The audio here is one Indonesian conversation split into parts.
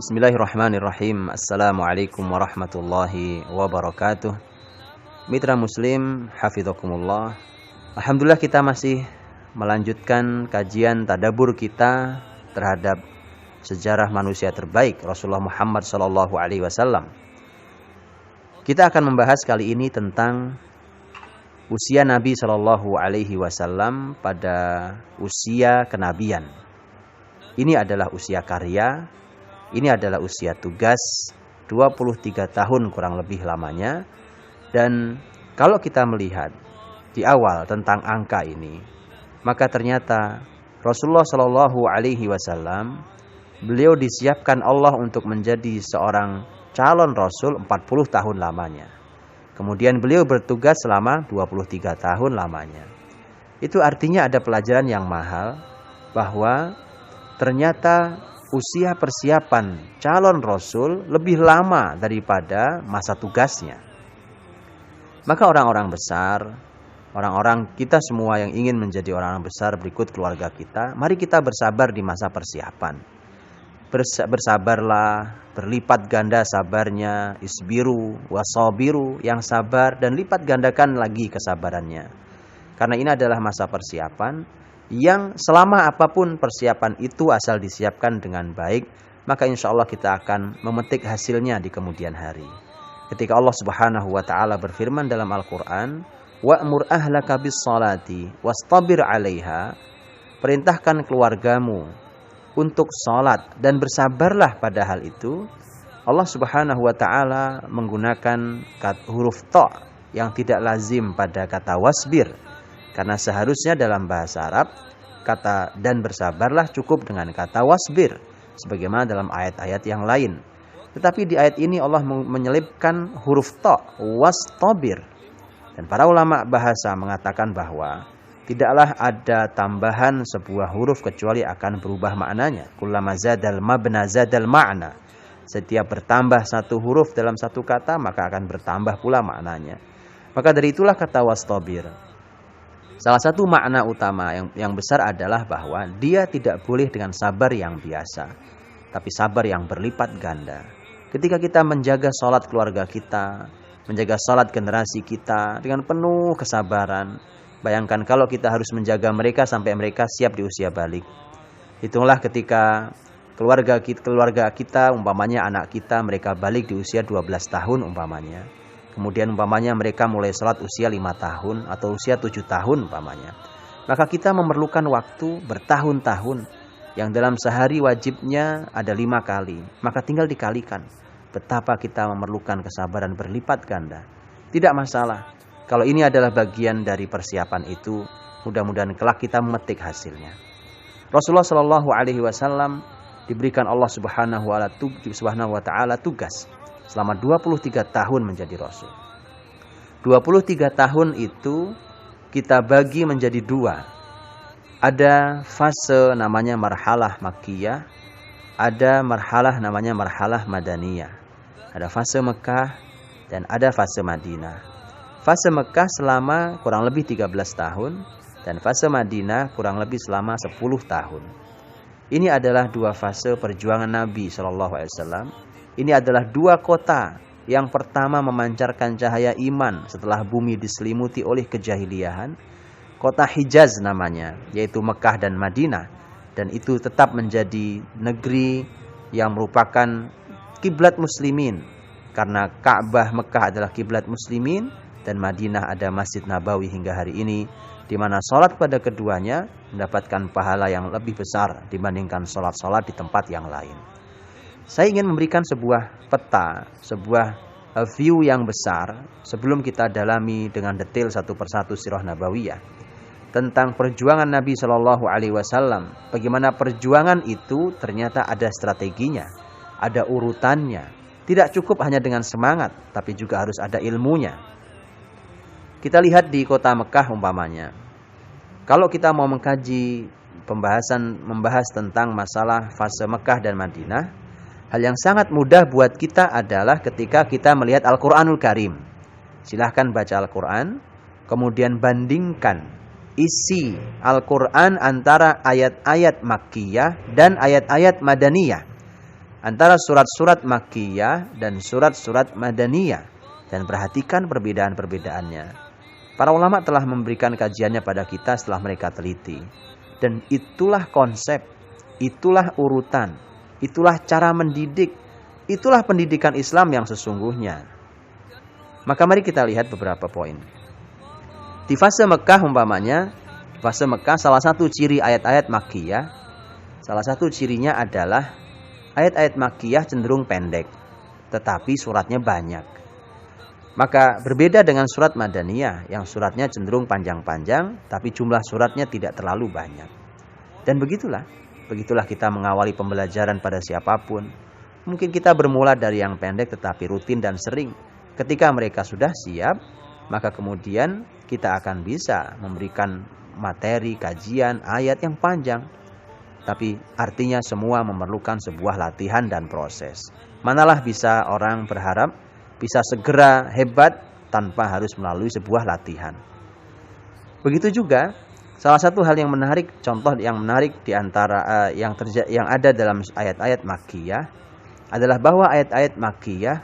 Bismillahirrahmanirrahim. Assalamualaikum warahmatullahi wabarakatuh. Mitra Muslim, hafidhakumullah. Alhamdulillah kita masih melanjutkan kajian tadabbur kita terhadap sejarah manusia terbaik Rasulullah Muhammad SAW. Kita akan membahas kali ini tentang usia Nabi SAW pada usia kenabian. Ini adalah usia karya. Ini adalah usia tugas, 23 tahun kurang lebih lamanya. Dan kalau kita melihat di awal tentang angka ini, maka ternyata Rasulullah SAW, beliau disiapkan Allah untuk menjadi seorang calon Rasul 40 tahun lamanya. Kemudian beliau bertugas selama 23 tahun lamanya. Itu artinya ada pelajaran yang mahal, bahwa ternyata usia persiapan calon Rasul lebih lama daripada masa tugasnya. Maka orang-orang besar, orang-orang kita semua yang ingin menjadi orang-orang besar berikut keluarga kita, mari kita bersabar di masa persiapan. Bersabarlah, berlipat ganda sabarnya, isbiru wasabiru, yang sabar dan lipat gandakan lagi kesabarannya. Karena ini adalah masa persiapan yang selama apapun persiapan itu asal disiapkan dengan baik, maka insya Allah kita akan memetik hasilnya di kemudian hari. Ketika Allah Subhanahu wa ta'ala berfirman dalam Al-Quran, wa'mur ahlaka bis salati wastabir 'alaiha, perintahkan keluargamu untuk salat dan bersabarlah pada hal itu. Allah Subhanahu wa ta'ala menggunakan huruf ta yang tidak lazim pada kata wasbir. Karena seharusnya dalam bahasa Arab, kata dan bersabarlah cukup dengan kata wasbir, sebagaimana dalam ayat-ayat yang lain. Tetapi di ayat ini Allah menyelipkan huruf ta, wastabir. Dan para ulama bahasa mengatakan bahwa tidaklah ada tambahan sebuah huruf kecuali akan berubah maknanya. Kullama zadal mabna zadal ma'na. Setiap bertambah satu huruf dalam satu kata, maka akan bertambah pula maknanya. Maka dari itulah kata wastabir. Salah satu makna utama yang besar adalah bahwa dia tidak boleh dengan sabar yang biasa, tapi sabar yang berlipat ganda. Ketika kita menjaga sholat keluarga kita, menjaga sholat generasi kita dengan penuh kesabaran, bayangkan kalau kita harus menjaga mereka sampai mereka siap di usia balik. Hitunglah ketika keluarga kita, umpamanya anak kita, mereka balik di usia 12 tahun umpamanya. Kemudian umpamanya mereka mulai sholat usia 5 tahun atau usia 7 tahun umpamanya. Maka kita memerlukan waktu bertahun-tahun, yang dalam sehari wajibnya ada 5 kali. Maka tinggal dikalikan betapa kita memerlukan kesabaran berlipat ganda. Tidak masalah. Kalau ini adalah bagian dari persiapan itu, mudah-mudahan kelak kita memetik hasilnya. Rasulullah SAW diberikan Allah Subhanahu wa ta'ala tugas selama 23 tahun menjadi Rasul. 23 tahun itu kita bagi menjadi 2. Ada fase namanya marhalah Makkiyah, ada marhalah namanya marhalah Madaniyah. Ada fase Mekah dan ada fase Madinah. Fase Mekah selama kurang lebih 13 tahun dan fase Madinah kurang lebih selama 10 tahun. Ini adalah 2 fase perjuangan Nabi SAW. Ini adalah 2 kota yang pertama memancarkan cahaya iman setelah bumi diselimuti oleh kejahiliahan. Kota Hijaz namanya, yaitu Mekah dan Madinah. Dan itu tetap menjadi negeri yang merupakan kiblat muslimin. Karena Ka'bah Mekah adalah kiblat muslimin dan Madinah ada Masjid Nabawi hingga hari ini, di mana sholat pada keduanya mendapatkan pahala yang lebih besar dibandingkan sholat-sholat di tempat yang lain. Saya ingin memberikan sebuah peta, sebuah view yang besar sebelum kita dalami dengan detail satu persatu sirah nabawiyah tentang perjuangan Nabi SAW. Bagaimana perjuangan itu ternyata ada strateginya, ada urutannya. Tidak cukup hanya dengan semangat, tapi juga harus ada ilmunya. Kita lihat di kota Mekah umpamanya. Kalau kita mau mengkaji membahas tentang masalah fase Mekah dan Madinah, hal yang sangat mudah buat kita adalah ketika kita melihat Al-Quranul Karim. Silahkan baca Al-Quran, kemudian bandingkan isi Al-Quran antara ayat-ayat Makkiyah dan ayat-ayat Madaniyah. antara surat-surat Makkiyah dan surat-surat Madaniyah. Dan perhatikan perbedaan-perbedaannya. Para ulama telah memberikan kajiannya pada kita setelah mereka teliti. Dan itulah konsep, itulah urutan, itulah cara mendidik, itulah pendidikan Islam yang sesungguhnya. Maka mari kita lihat beberapa poin. Di fase Mekah umpamanya, fase Mekah salah satu ciri ayat-ayat Makkiyah, salah satu cirinya adalah ayat-ayat Makkiyah cenderung pendek, tetapi suratnya banyak. Maka berbeda dengan surat Madaniyah yang suratnya cenderung panjang-panjang, tapi jumlah suratnya tidak terlalu banyak. Dan begitulah kita mengawali pembelajaran pada siapapun. Mungkin kita bermula dari yang pendek tetapi rutin dan sering. Ketika mereka sudah siap, maka kemudian kita akan bisa memberikan materi, kajian, ayat yang panjang. Tapi artinya semua memerlukan sebuah latihan dan proses. Manalah bisa orang berharap bisa segera hebat tanpa harus melalui sebuah latihan. Begitu juga salah satu hal yang menarik, contoh yang menarik di antara yang ada dalam ayat-ayat Makkiyah adalah bahwa ayat-ayat Makkiyah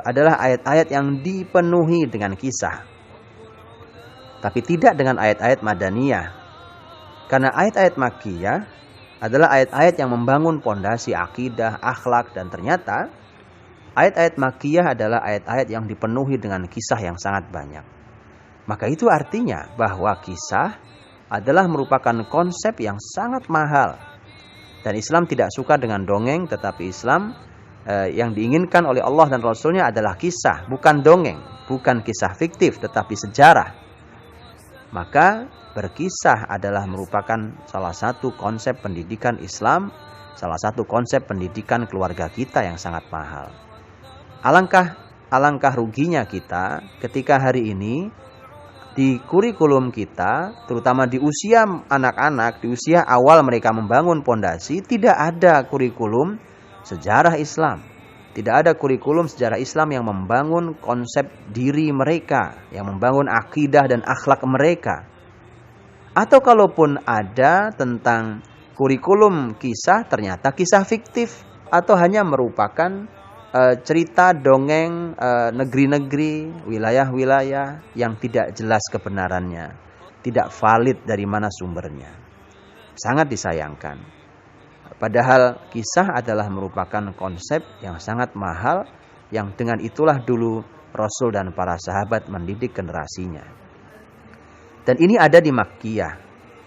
adalah ayat-ayat yang dipenuhi dengan kisah. Tapi tidak dengan ayat-ayat Madaniyah. Karena ayat-ayat Makkiyah adalah ayat-ayat yang membangun pondasi akidah, akhlak, dan ternyata ayat-ayat Makkiyah adalah ayat-ayat yang dipenuhi dengan kisah yang sangat banyak. Maka itu artinya bahwa kisah adalah merupakan konsep yang sangat mahal. Dan Islam tidak suka dengan dongeng, tetapi Islam yang diinginkan oleh Allah dan Rasulnya adalah kisah, bukan dongeng, bukan kisah fiktif, tetapi sejarah. Maka berkisah adalah merupakan salah satu konsep pendidikan Islam, salah satu konsep pendidikan keluarga kita yang sangat mahal. Alangkah ruginya kita ketika hari ini di kurikulum kita, terutama di usia anak-anak, di usia awal mereka membangun pondasi, tidak ada kurikulum sejarah Islam. Tidak ada kurikulum sejarah Islam yang membangun konsep diri mereka, yang membangun akidah dan akhlak mereka. Atau kalaupun ada tentang kurikulum kisah, ternyata kisah fiktif atau hanya merupakan cerita dongeng negeri-negeri, wilayah-wilayah yang tidak jelas kebenarannya, tidak valid dari mana sumbernya. Sangat disayangkan. Padahal kisah adalah merupakan konsep yang sangat mahal, yang dengan itulah dulu Rasul dan para sahabat mendidik generasinya. Dan ini ada di Makkiyah.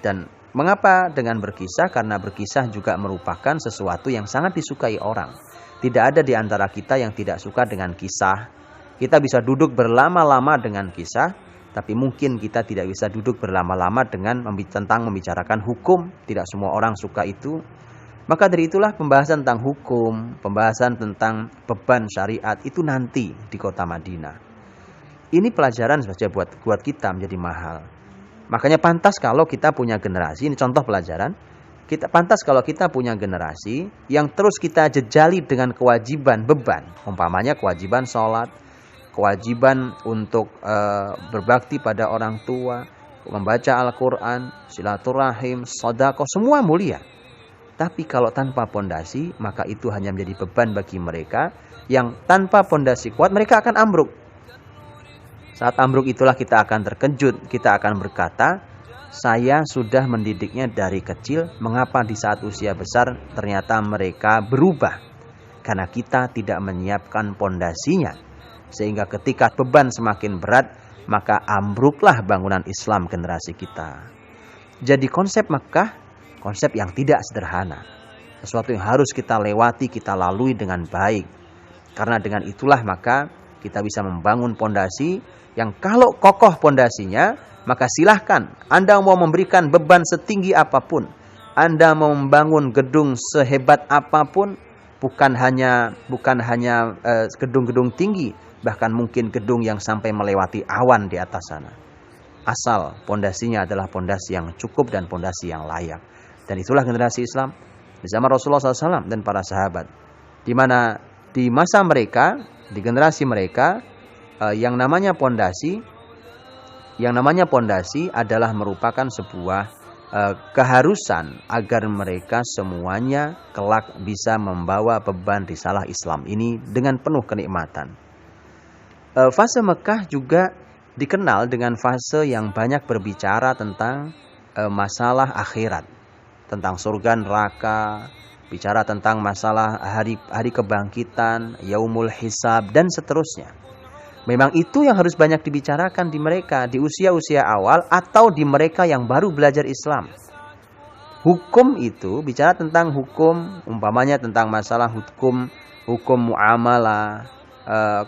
Dan mengapa dengan berkisah? Karena berkisah juga merupakan sesuatu yang sangat disukai orang. Tidak ada di antara kita yang tidak suka dengan kisah. Kita bisa duduk berlama-lama dengan kisah, tapi mungkin kita tidak bisa duduk berlama-lama tentang membicarakan hukum. Tidak semua orang suka itu. Maka dari itulah pembahasan tentang hukum, pembahasan tentang beban syariat itu nanti di kota Madinah. Ini pelajaran saja buat kita menjadi mahal. Makanya pantas kalau kita punya generasi, ini contoh pelajaran. Pantas kalau kita punya generasi yang terus kita jejali dengan kewajiban beban. Umpamanya kewajiban sholat, kewajiban untuk berbakti pada orang tua, membaca Al-Quran, silaturahim, sedekah, semua mulia. Tapi kalau tanpa pondasi, maka itu hanya menjadi beban bagi mereka yang tanpa pondasi kuat, mereka akan ambruk. Saat ambruk itulah kita akan terkejut, kita akan berkata, saya sudah mendidiknya dari kecil, mengapa di saat usia besar ternyata mereka berubah? Karena kita tidak menyiapkan pondasinya. Sehingga ketika beban semakin berat, maka ambruklah bangunan Islam generasi kita. Jadi konsep Makkah, konsep yang tidak sederhana. Sesuatu yang harus kita lewati, kita lalui dengan baik. Karena dengan itulah maka kita bisa membangun pondasi yang kalau kokoh pondasinya, maka silahkan Anda mau memberikan beban setinggi apapun, Anda mau membangun gedung sehebat apapun, bukan hanya gedung-gedung tinggi, bahkan mungkin gedung yang sampai melewati awan di atas sana. Asal pondasinya adalah pondasi yang cukup dan pondasi yang layak. Dan itulah generasi Islam di zaman Rasulullah SAW dan para sahabat, di mana di masa mereka, di generasi mereka, yang namanya pondasi adalah merupakan sebuah keharusan agar mereka semuanya kelak bisa membawa beban risalah Islam ini dengan penuh kenikmatan. Fase Mekah juga dikenal dengan fase yang banyak berbicara tentang masalah akhirat, tentang surga neraka, bicara tentang masalah hari kebangkitan, yaumul hisab, dan seterusnya. Memang itu yang harus banyak dibicarakan di mereka di usia-usia awal atau di mereka yang baru belajar Islam. Hukum itu bicara tentang hukum, umpamanya tentang masalah hukum muamalah,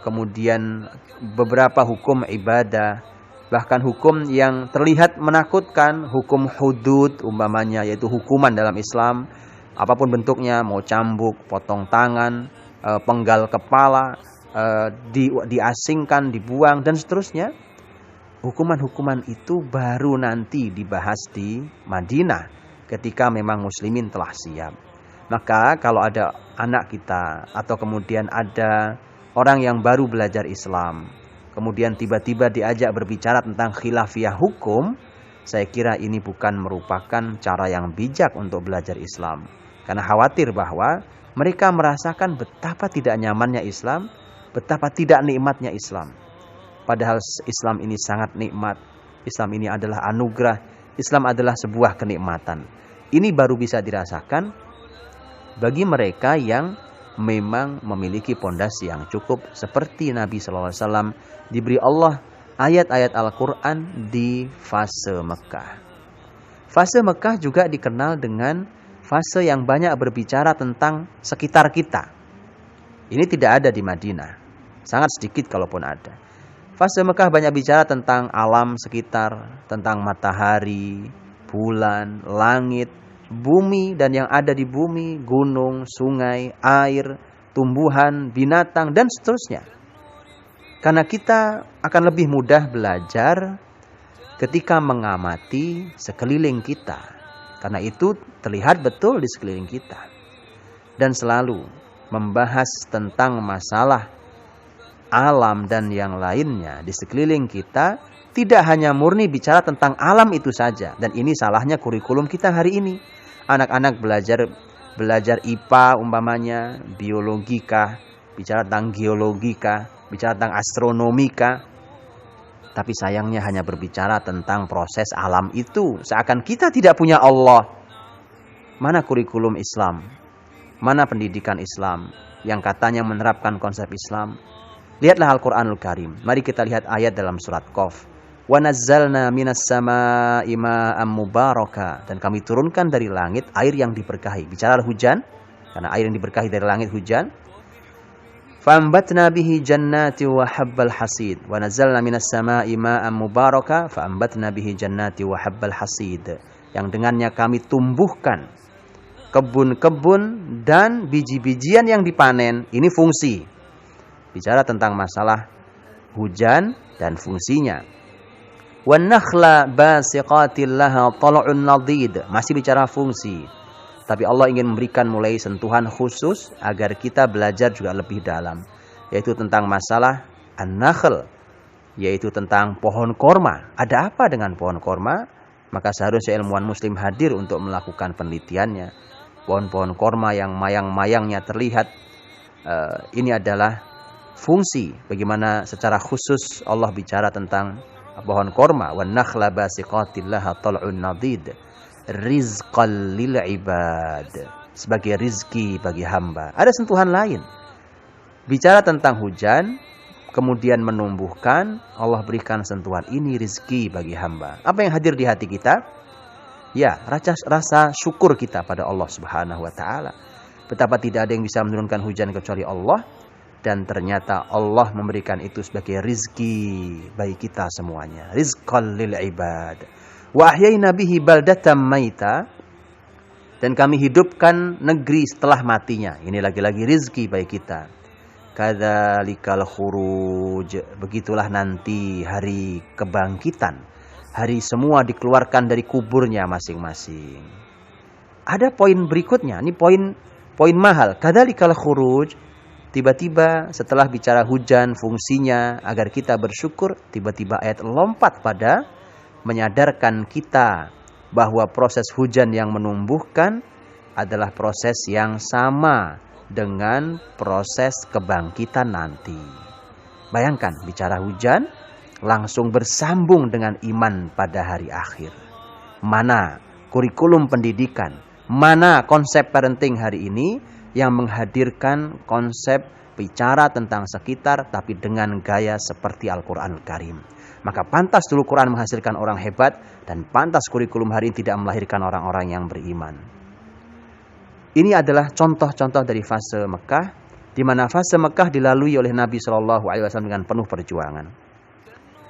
kemudian beberapa hukum ibadah, bahkan hukum yang terlihat menakutkan, hukum hudud umpamanya, yaitu hukuman dalam Islam, apapun bentuknya, mau cambuk, potong tangan, penggal kepala, diasingkan, dibuang, dan seterusnya. Hukuman-hukuman itu baru nanti dibahas di Madinah ketika memang muslimin telah siap. Maka kalau ada anak kita atau kemudian ada orang yang baru belajar Islam, kemudian tiba-tiba diajak berbicara tentang khilafiyah hukum, saya kira ini bukan merupakan cara yang bijak untuk belajar Islam. Karena khawatir bahwa mereka merasakan betapa tidak nyamannya Islam, betapa tidak nikmatnya Islam. Padahal Islam ini sangat nikmat. Islam ini adalah anugerah. Islam adalah sebuah kenikmatan. Ini baru bisa dirasakan bagi mereka yang memang memiliki pondasi yang cukup, seperti Nabi SAW diberi Allah ayat-ayat Al-Quran di fase Mekah. Fase Mekah juga dikenal dengan fase yang banyak berbicara tentang sekitar kita. Ini tidak ada di Madinah. Sangat sedikit kalaupun ada. Fase Mekah banyak bicara tentang alam sekitar, tentang matahari, bulan, langit, bumi dan yang ada di bumi, gunung, sungai, air, tumbuhan, binatang, dan seterusnya. Karena kita akan lebih mudah belajar ketika mengamati sekeliling kita. Karena itu terlihat betul di sekeliling kita. Dan selalu membahas tentang masalah alam dan yang lainnya di sekeliling kita, tidak hanya murni bicara tentang alam itu saja. Dan ini salahnya kurikulum kita hari ini. Anak-anak belajar IPA umpamanya, biologika, bicara tentang geologika, bicara tentang astronomika. Tapi sayangnya hanya berbicara tentang proses alam itu. Seakan kita tidak punya Allah. Mana kurikulum Islam? Mana pendidikan Islam yang katanya menerapkan konsep Islam? Lihatlah Al-Quranul Karim. Mari kita lihat ayat dalam surat Qaf. Wa nazzalna minas samaa'i ma'an mubaraka. Dan kami turunkan dari langit air yang diberkahi. Bicara hujan, karena air yang diberkahi dari langit hujan. Fa'ambatna bihi jannati wa habbal hasid. Wa nazzalna minas samaa'i ma'an mubaraka. Fa'ambatna bihi jannati wa habbal hasid. Yang dengannya kami tumbuhkan kebun-kebun dan biji-bijian yang dipanen. Ini fungsi. Bicara tentang masalah hujan dan fungsinya. Wan nakhla basiqatil laha tal'un nadid. Masih bicara fungsi. Tapi Allah ingin memberikan mulai sentuhan khusus agar kita belajar juga lebih dalam, yaitu tentang masalah an-nakhl, yaitu tentang pohon korma. Ada apa dengan pohon korma? Maka seharusnya ilmuwan muslim hadir untuk melakukan penelitiannya. Pohon-pohon korma yang mayang-mayangnya terlihat, ini adalah fungsi bagaimana secara khusus Allah bicara tentang pohon korma. Wan nakhla basiqatil laha tal'un nadid rizqan lil ibad, sebagai rizki bagi hamba. Ada sentuhan lain bicara tentang hujan, kemudian menumbuhkan. Allah berikan sentuhan ini rizki bagi hamba. Apa yang hadir di hati kita? Ya, rasa syukur kita pada Allah Subhanahu wa taala. Betapa tidak ada yang bisa menurunkan hujan kecuali Allah. Dan ternyata Allah memberikan itu sebagai rizki bagi kita semuanya. Rizqan lil ibad. Wa ahyayna bihi baldatan maita. Dan kami hidupkan negeri setelah matinya. Ini lagi-lagi rizki bagi kita. Kadzalikal khuruj. Begitulah nanti hari kebangkitan. Hari semua dikeluarkan dari kuburnya masing-masing. Ada poin berikutnya. Ini poin mahal. Kadzalikal khuruj. Tiba-tiba setelah bicara hujan, fungsinya agar kita bersyukur, tiba-tiba ayat lompat pada menyadarkan kita bahwa proses hujan yang menumbuhkan adalah proses yang sama dengan proses kebangkitan nanti. Bayangkan, bicara hujan langsung bersambung dengan iman pada hari akhir. Mana kurikulum pendidikan, mana konsep parenting hari ini yang menghadirkan konsep bicara tentang sekitar tapi dengan gaya seperti Al-Quranul Karim. Maka pantas dulu Quran menghasilkan orang hebat, dan pantas kurikulum hari ini tidak melahirkan orang-orang yang beriman. Ini adalah contoh-contoh dari fase Mekah, di mana fase Mekah dilalui oleh Nabi SAW dengan penuh perjuangan.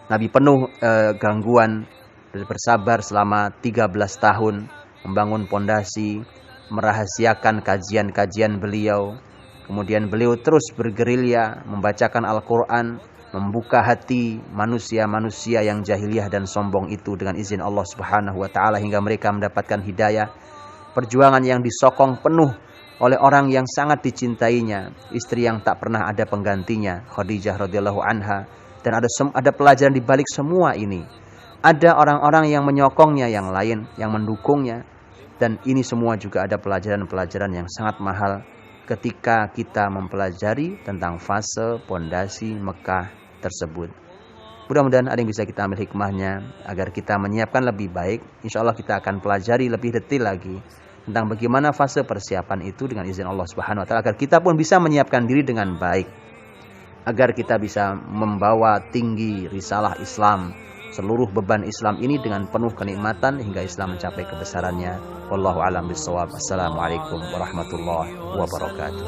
Nabi penuh gangguan, bersabar selama 13 tahun, membangun pondasi, merahasiakan kajian-kajian beliau. Kemudian beliau terus bergerilya, membacakan Al-Quran, membuka hati manusia-manusia yang jahiliyah dan sombong itu dengan izin Allah Subhanahu wa Ta'ala hingga mereka mendapatkan hidayah. Perjuangan yang disokong penuh oleh orang yang sangat dicintainya, istri yang tak pernah ada penggantinya, Khadijah radhiyallahu anha. Dan ada pelajaran di balik semua ini. Ada orang-orang yang menyokongnya, yang lain yang mendukungnya. Dan ini semua juga ada pelajaran-pelajaran yang sangat mahal ketika kita mempelajari tentang fase pondasi Mekah tersebut. Mudah-mudahan ada yang bisa kita ambil hikmahnya agar kita menyiapkan lebih baik. Insya Allah kita akan pelajari lebih detail lagi tentang bagaimana fase persiapan itu dengan izin Allah Subhanahu wa Ta'ala, agar kita pun bisa menyiapkan diri dengan baik, agar kita bisa membawa tinggi risalah Islam, seluruh beban Islam ini dengan penuh kenikmatan hingga Islam mencapai kebesarannya. Wallahu a'lam bishawab. Assalamualaikum warahmatullahi wabarakatuh.